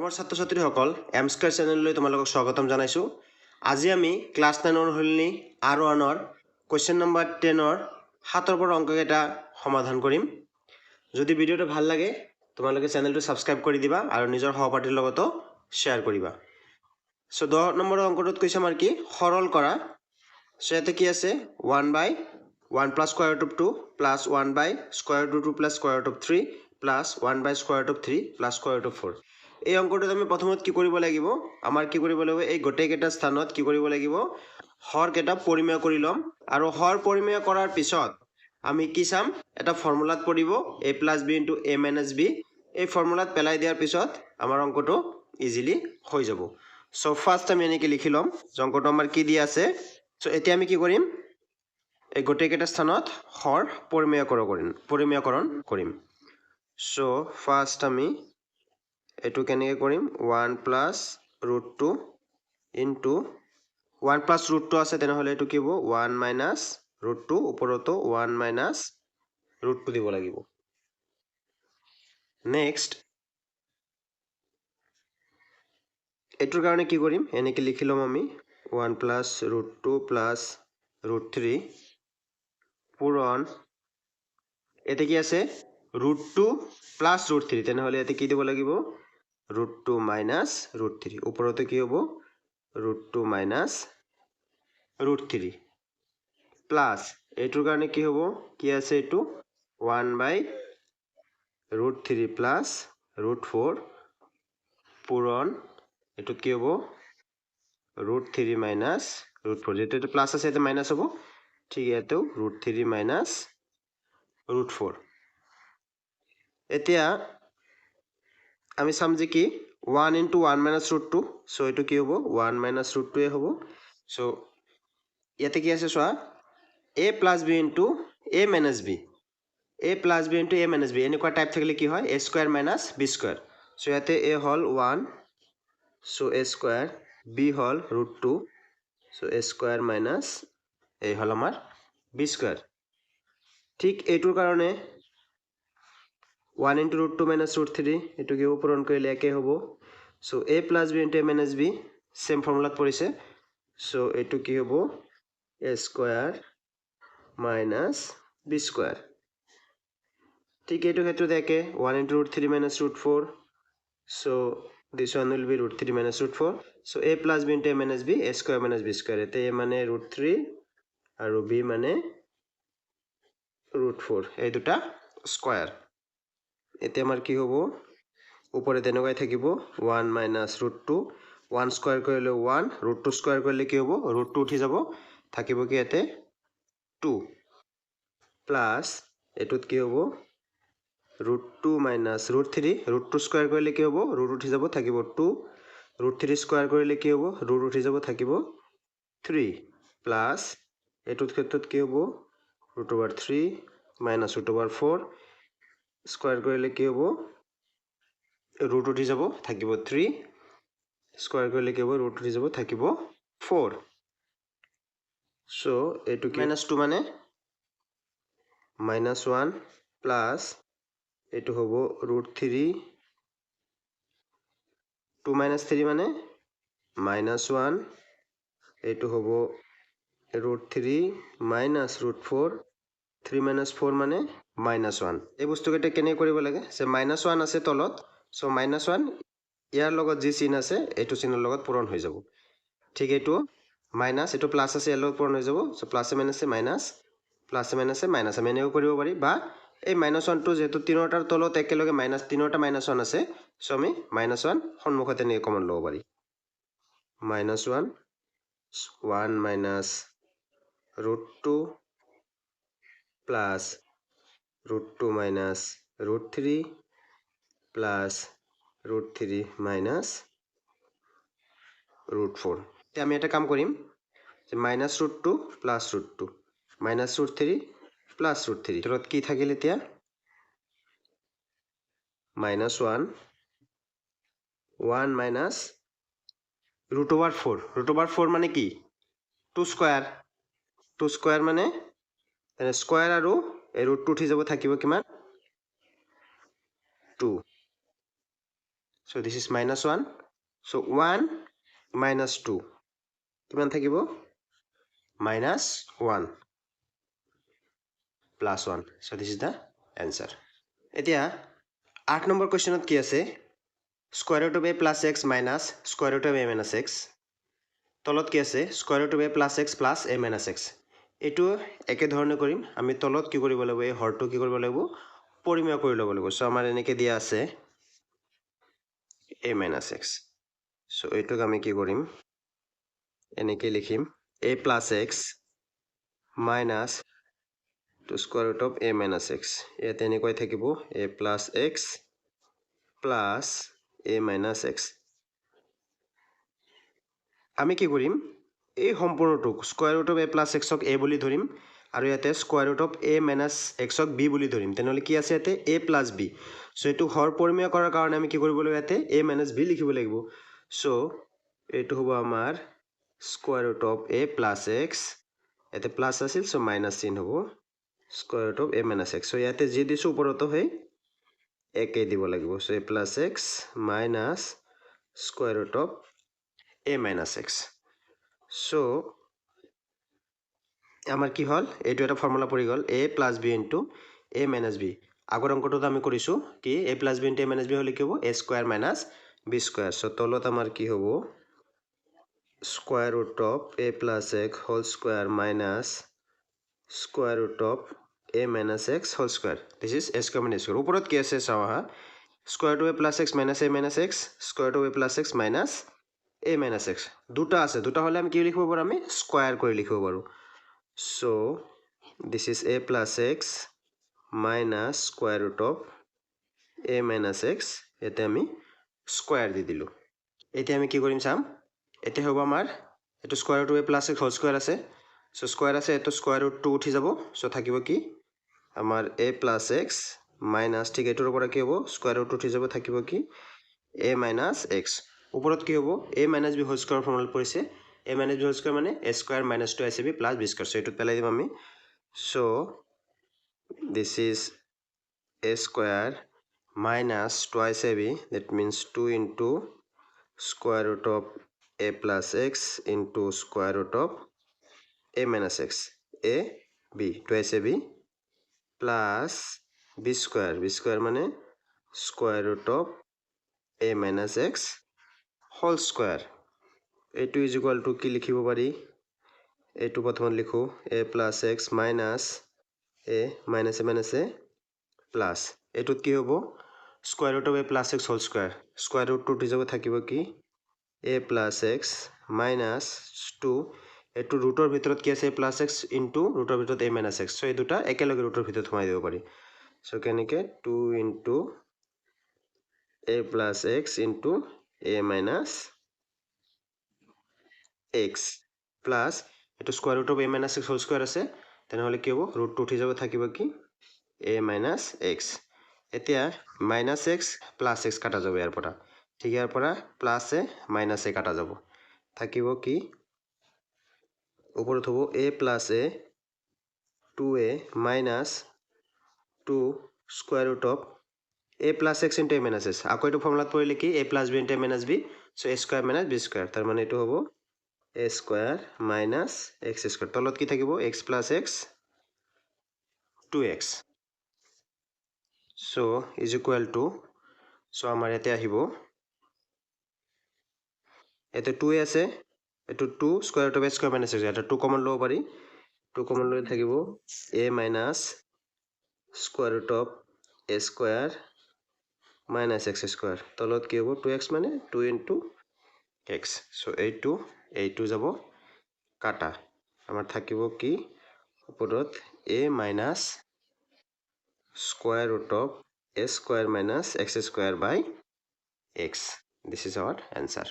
মৰমৰ ছাত্ৰ ছাত্ৰীসকল এম স্কয়াৰ চেনেললৈ তোমালোকক স্বাগতম জনাইছোঁ। আজি আমি ক্লাছ 9ৰ হলনি R1ৰ কুৱেশ্যন নম্বৰ 10ৰ 7ৰ পৰা অংককেইটা সমাধান কৰিম। যদি ভিডিঅ'টো ভাল লাগে তোমালোকে চেনেলটো ছাবস্ক্ৰাইব কৰি দিবা আৰু নিজৰ সহপাঠীৰ লগতো শ্বেয়াৰ কৰিবা। সো 10 নম্বৰৰ অংকটোত কৈছে আমাৰ কি সৰল কৰা। সো ইয়াতে কি আছে 1/1 plus square root of 2 plus 1 by square root of 2 plus square root of 3 plus 1 by square root of 3 plus square root of 4। এই অংকটোত আমি প্ৰথমত কি কৰিব লাগিব, আমাৰ কি কৰিব লাগিব, এই গোটেইকেইটা স্থানত কি কৰিব লাগিব, হৰকেইটা পৰিমেয় কৰি ল'ম আৰু হৰ পৰিমেয় কৰাৰ পিছত আমি কি চাম, এটা ফৰ্মুলাত পৰিব a plus b into a minus b। এই ফৰ্মুলাত পেলাই দিয়াৰ পিছত আমাৰ অংকটো ইজিলি হৈ যাব। সো ফাৰ্ষ্ট আমি এনেকৈ লিখি ল'ম যে অংকটো আমাৰ কি দিয়া আছে। সো এতিয়া আমি কি কৰিম, এই গোটেইকেইটা স্থানত হৰ পৰিমেয়কৰণ কৰিম। সো ফাৰ্ষ্ট আমি এইটো কেনেকৈ কৰিম, 1 plus root 2 into 1 plus root 2 আছে, তেনেহ'লে এইটো কি হ'ব 1 minus root 2, ওপৰতো 1 minus root 2 দিব লাগিব। নেক্সট এইটোৰ কাৰণে কি কৰিম, এনেকৈ লিখি ল'ম আমি 1 plus root 2 plus root 3 পূৰণ এতে কি আছে root 2 plus root 3, তেনেহ'লে ইয়াতে কি দিব লাগিব root 2 minus root 3, ওপৰতে কি হ'ব root 2 minus root 3 প্লাছ এইটোৰ কাৰণে কি হ'ব, কি আছে এইটো 1 by root 3 plus root 4 পূৰণ এইটো কি হ'ব root 3 minus root 4, যেহেতু এইটো প্লাছ আছে ইয়াতে মাইনাছ হ'ব, ঠিক ইয়াতেও root 3 minus root 4। এতিয়া আমি চাম যে কি 1 into 1 minus root 2, সো এইটো কি হ'ব 1 minus root 2 হ'ব। সো ইয়াতে কি আছে চোৱা a plus b into a minus b, a plus b into a minus b এনেকুৱা টাইপ থাকিলে কি হয় a square minus b square। So ইয়াতে a হ'ল 1, সো a square, b হ'ল root 2, so a square minus এই হ'ল আমাৰ b square। ঠিক এইটোৰ কাৰণে 1 into root 2 minus root 3 এইটো কি পূৰণ কৰিলে একে হ'ব। So a plus b into a minus b same ফৰ্মুলাত পৰিছে, সো এইটো কি হ'ব a square minus b square। ঠিক এইটো ক্ষেত্ৰত একে 1 into root 3 minus root 4, so this one will be root 3 minus root 4, so a plus b into a minus b, a square minus b square। এতে a মানে root 3 আৰু b মানে root 4, এই দুটা স্কয়াৰ। এতিয়া আমাৰ কি হ'ব, ওপৰে তেনেকুৱাই থাকিব 1 minus root 2, 1 স্কয়াৰ কৰিলে 1, root 2 স্কয়াৰ কৰিলে কি হ'ব root 2 উঠি যাব, থাকিব কি ইয়াতে 2 প্লাছ এইটোত কি হ'ব root 2 minus root 3, root 2 square কৰিলে কি হ'ব root উঠি যাব, থাকিব 2, root 3 স্কয়াৰ কৰিলে কি হ'ব root উঠি যাব, থাকিব 3 প্লাছ এইটোত ক্ষেত্ৰত কি হ'ব root over 3 minus root over 4 square কৰিলে কি হ'ব root উঠি যাব, থাকিব 3, স্কয়াৰ কৰিলে কি হ'ব root উঠি যাব, থাকিব 4। সো এইটো minus 2 মানে minus 1 প্লাছ এইটো হ'ব root 3, 2 minus 3 মানে minus 1, এইটো হ'ব root 3 minus root 4, 3 minus 4 মানে minus 1। এই বস্তুকেইটা কেনে কৰিব লাগে যে minus 1 আছে তলত, সো minus 1 ইয়াৰ লগত যি চিন আছে এইটো চিনৰ লগত পূৰণ হৈ যাব। ঠিক এইটো মাইনাছ, এইটো প্লাছ আছে ইয়াৰ লগত পূৰণ হৈ যাব, সো প্লাছে মাইনাছে মাইনাছ, প্লাছে মাইনাছে মাইনাছ, আমি এনেও কৰিব পাৰি, বা এই minus 1 টো যেহেতু তিনিটাৰ তলত একেলগে তিনিটা minus 1 আছে, সো আমি minus 1 সন্মুখতে এনেকৈ কমন ল'ব পাৰি, minus 1 minus root 2 plus root 2 minus root 3 plus root 3 minus root 4। এতিয়া আমি এটা কাম কৰিম যে minus root 2 plus root 2 minus root 3 plus root 3, তলত কি থাকিল এতিয়া minus 1 minus root over 4, root over 4 মানে কি 2 স্কয়াৰ, 2 স্কয়াৰ মানে স্কয়াৰ আৰু এই root 2 উঠি যাব, থাকিব কিমান 2, So this is minus 1. So 1 minus 2. কিমান থাকিব? Minus 1 plus 1. So this is the answer. এতিয়া 8 নম্বৰ কোৱেশ্চনত কি আছে? Square root of a plus x minus square root of a minus x. তলত কি আছে? Square root of a plus x plus a minus x. এইটো একে ধৰণে কৰিম। আমি তলত কি কৰিব লাগিব? এই হৰটো কি কৰিব লাগিব? পৰিমেয় কৰি ল'ব লাগিব। সো আমাৰ এনেকৈ দিয়া আছে a minus x. সো এইটোক আমি কি কৰিম? এনেকৈ লিখিম a plus x minus to square root of a minus x. ইয়াতে এনেকৈ থাকিব a plus x plus a minus x. আমি কি কৰিম? এই সম্পূৰ্ণটোক square root of a plus x ক a বুলি ধৰিম আৰু ইয়াতে square root of a minus x ক b বুলি ধৰিম। তেনেহ'লে কি আছে ইয়াতে? a plus b. সো এইটো হৰ পৰিমেয় কৰাৰ কাৰণে আমি কি কৰিব লাগিব? ইয়াতে a minus b লিখিব লাগিব। সো এইটো হ'ব আমাৰ square root of a plus x. ইয়াতে প্লাছ আছিল, সো মাইনাছ চিন হ'ব square root of a minus x. So ইয়াতে যি দিছোঁ ওপৰতো সেই একেই দিব লাগিব। So a plus x minus square root of a minus x. So আমাৰ কি হ'ল? এইটো এটা ফৰ্মুলা পৰি গ'ল a plus b into a minus b. আগৰ অংকটোত আমি কৰিছোঁ কি a plus b into a minus b হ'লে কি হ'ব? a square minus b square. So তলত আমাৰ কি হ'ব? square root of a plus x whole square minus square root of a minus x whole square. This is a square minus square. ওপৰত কি আছে চাওঁ আহা? square root of a plus x minus a minus x square root of a plus x minus a minus x. দুটা আছে, দুটা হ'লে আমি কি লিখিব পাৰোঁ? আমি স্কয়াৰ কৰি লিখিব পাৰোঁ। So this is a plus x minus square root of a minus x. ইয়াতে আমি স্কয়াৰ দি দিলোঁ। এতিয়া আমি কি কৰিম চাম? এতিয়া হ'ব আমাৰ এইটো square root of a plus x whole square আছে। সো স্কয়াৰ আছে, এইটো square root 2 উঠি যাব। সো থাকিব কি? আমাৰ a plus x minus ঠিক এইটোৰ পৰা কি হ'ব? square root উঠি যাব, থাকিব কি? a minus x. ওপৰত কি হ'ব? a minus b whole square formula পৰিছে। a minus b whole square মানে a square minus 2ac plus b square. So এইটোত পেলাই দিম আমি। So this is a square minus 2ac, that means 2 into square root of a plus x into square root of a minus x. a b 2ac plus b square. b square মানে square root of a minus x whole square. এইটো is equal to কি লিখিব পাৰি? এইটো প্ৰথমত লিখো a plus x minus a minus a plus. এইটোত কি হ'ব? square root of a plus x whole square. square root 2 উঠি যাব, থাকিব কি? a plus x minus 2. এইটো ৰুটৰ ভিতৰত কি আছে? a plus x into ৰুটৰ ভিতৰত a minus x. সো এই দুটা একেলগে ৰুটৰ ভিতৰত সোমাই দিব পাৰি। সো কেনেকৈ? 2 into a plus x into a minus x plus এইটো square root of a minus x whole square আছে। তেনেহ'লে কি হ'ব? ৰুট 2 উঠি যাব, থাকিব কি? a minus x. এতিয়া minus x plus x কাটা যাব ইয়াৰ পৰা। ঠিক ইয়াৰ পৰা প্লাছ এ মাইনাছ এ কাটা যাব, থাকিব কি? ওপৰত হ'ব a plus a 2a minus 2 square root of a plus x into a minus x. আকৌ এইটো ফৰ্মুলাত পৰিলে কি? a plus b into a minus b. So a square minus b square. তাৰ মানে এইটো হ'ব a square minus x square. তলত কি থাকিব? x plus x 2x. So is equal to, so আমাৰ ইয়াতে আহিব, এতে 2a আছে, এটো 2 square root of a square minus x. এটা 2 কমন ল'ব পাৰি। 2 কমন লৈ থাকিব a minus square root of a square minus x square. তলত কি হ'ব? 2x মানে 2 into x. সো এইটো যাব কাটা। আমাৰ থাকিব কি? ওপৰত a minus square root of a square minus x square by x. This is our answer.